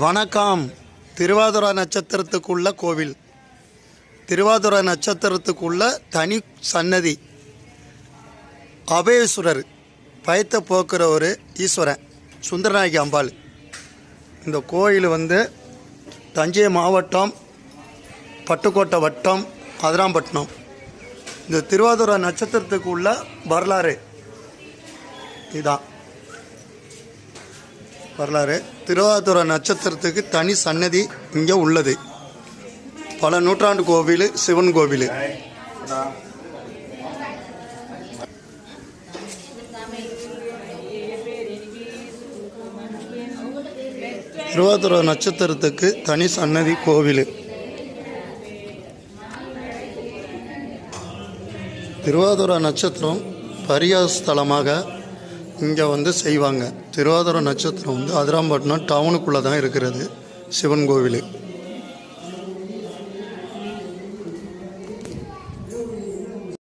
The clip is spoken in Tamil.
வணக்கம். திருவாதிரை நட்சத்திரத்துக்குள்ள கோவில். திருவாதிரை நட்சத்திரத்துக்குள்ள தனி சன்னதி. அபயேஸ்வரர், பயத்தை போக்குற ஒரு ஈஸ்வரன், சுந்தரநாயகி அம்பாள். இந்த கோயில் தஞ்சை மாவட்டம், பட்டுக்கோட்டை வட்டம், அதிராம்பட்டினம். இந்த திருவாதிரை நட்சத்திரத்துக்குள்ள வரலாறு இதுதான். வரலாறு, திருவாதிரை நட்சத்திரத்துக்கு தனி சன்னதி இங்கே உள்ளது. பல நூற்றாண்டு கோவில், சிவன் கோவில். திருவாதிரை நட்சத்திரத்துக்கு தனி சன்னதி கோவில். திருவாதிரை நட்சத்திரம் பரியாஸ்தலமாக இங்கே செய்வாங்க. திருவாதிரை நட்சத்திரம் அதிராம்பட்டினம் டவுனுக்குள்ளே தான் இருக்கிறது சிவன் கோவில்.